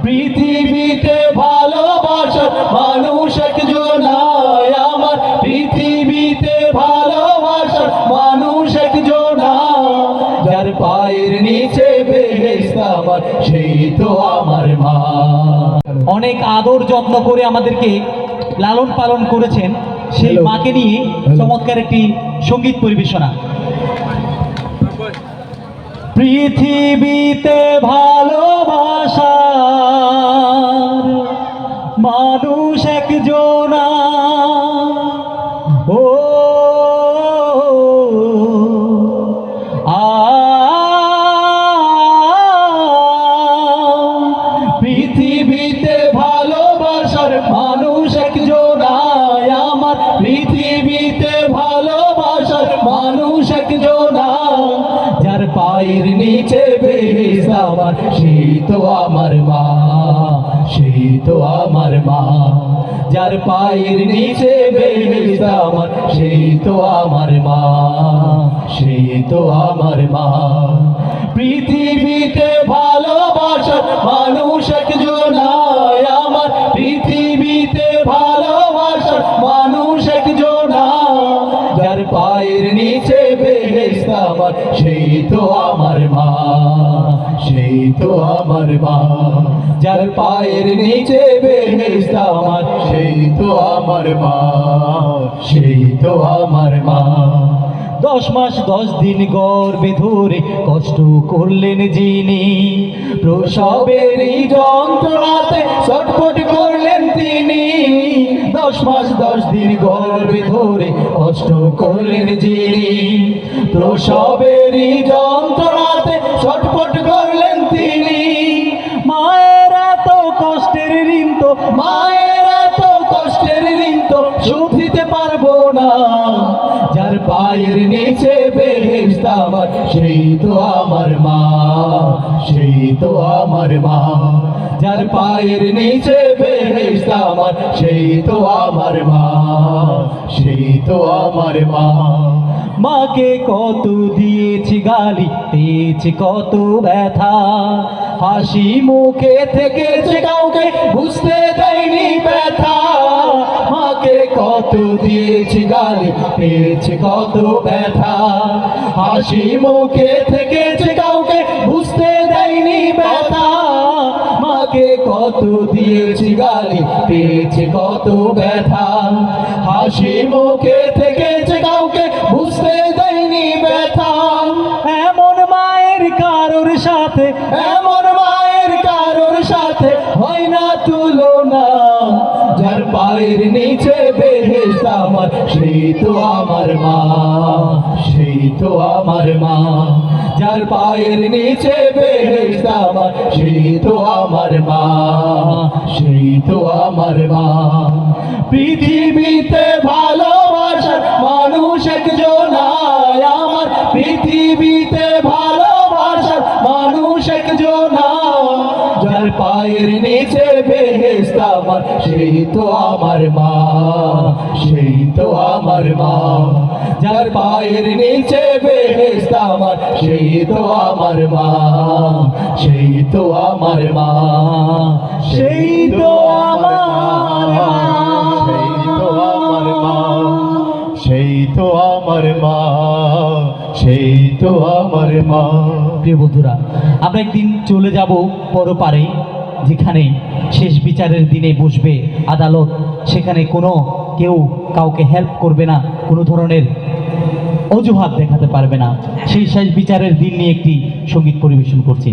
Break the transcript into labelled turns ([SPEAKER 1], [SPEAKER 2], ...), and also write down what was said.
[SPEAKER 1] পৃথিবীতে ভালোবাসার মানুষ একজন আমার, পৃথিবীতে ভালোবাসার মানুষ একজন, যার পায়ের নিচে বেহেশত আমার, সেই তো আমার মা।
[SPEAKER 2] অনেক আদর যত্ন করে আমাদেরকে লালন পালন করেছেন, সেই মাকে নিয়ে চমৎকার একটি সঙ্গীত পরিবেশনা। পৃথিবীতে ভালোবাসার মানুষ একজন, ও
[SPEAKER 1] পৃথিবীতে ভালোবাসার মানুষ একজন আমার, পৃথিবীতে ভালোবাসার মানুষ একজন, যার পায়ের নিচে বেহেশত আমার, সেই তো আমার মা, সেই তো আমার মা। যার পায়ের নিচে বেহেশত আমার, সেই তো আমার মা, সেই তো আমার মা। পৃথিবীতে ভালোবাসার মানুষ একজন আমার, পৃথিবীতে ভালোবাসার মানুষ একজন, যার পায়ের নিচে বেহেশত আমার, সেই তো আমার মা, সেই তো আমার মা। যার পায়ের নিচে বেহেশত আমার, সেই তো আমার মা, সেই তো আমার মা।
[SPEAKER 2] 10 মাস 10 দিন গর্ভে ধরে কষ্ট করলেন যিনি,
[SPEAKER 1] প্রসবের এই যন্ত্রণাতে ছটফট করলেন তিনি। 10 মাস 10 দিন গর্ভে ধরে কষ্ট করলেন যিনি, প্রসবের এই যন্ত্রণাতে ছটফট করলেন তিনি।
[SPEAKER 2] মায়ের এত কষ্টের ঋণ তো,
[SPEAKER 1] মায়ের এত কষ্টের ঋণ তো শোধ দিতে পারবো না, যার পায়ের নিচে বেহেশত আমার, সেই তো আমার মা, সেই তো আমার মা। যার পায়ের নিচে বেহেশত আমার, সেই তো আমার মা, সেই তো আমার মা।
[SPEAKER 2] মাকে কত দিয়েছি গালি, পেয়েছি কত ব্যথা,
[SPEAKER 1] হাসি মুখে থেকেছে কাউকে বুঝতে দেয়নি ব্যথা। মাকে কত দিয়েছি গালি, পেয়েছে কত ব্যথা, হাসি মুখে থেকেছে কাউকে বুঝতে দেয়নি ব্যথা। মাকে কত দিয়েছি গালি, পেয়েছে কত ব্যথা, হাসি মুখে থেকেছে কাউকে বুঝতে দেয়নি ব্যথা।
[SPEAKER 2] এমন মায়ের কারোর সাথে,
[SPEAKER 1] এমন মায়ের কারোর সাথে হয় না তুলনা, যার পায়ের নিচে বেহেশত আমার, সেই তো আমার মা, সেই তো আমার মা। যার পায়ের নিচে বেহেশত আমার, সেই তো আমার মা, সেই তো আমার মা। পৃথিবীতে ভালোবাসার মানুষ একজন আমার, পৃথিবীতে ভালোবাসার মানুষ একজন, যার পায়ের নিচে বেহেশত আমার, সেই তো আমার মা, সেই তো আমার মা। যার পায়ের নিচে বেহেশত আমার, সেই তো আমার মা, সেই তো আমার মা, সেই তো আমার মা, সেই তো আমার মা, সেই তো আমার মা, সেই তো আমার মা।
[SPEAKER 2] প্রিয় বন্ধুরা, আমরা একদিন চলে যাব পরপারে, যেখানে শেষ বিচারের দিনে বসবে আদালত। সেখানে কোনো কেউ কাউকে হেল্প করবে না, কোনো ধরনের অজুহাত দেখাতে পারবে না। সেই শেষ বিচারের দিন নিয়ে একটি সঙ্গীত পরিবেশন করছি।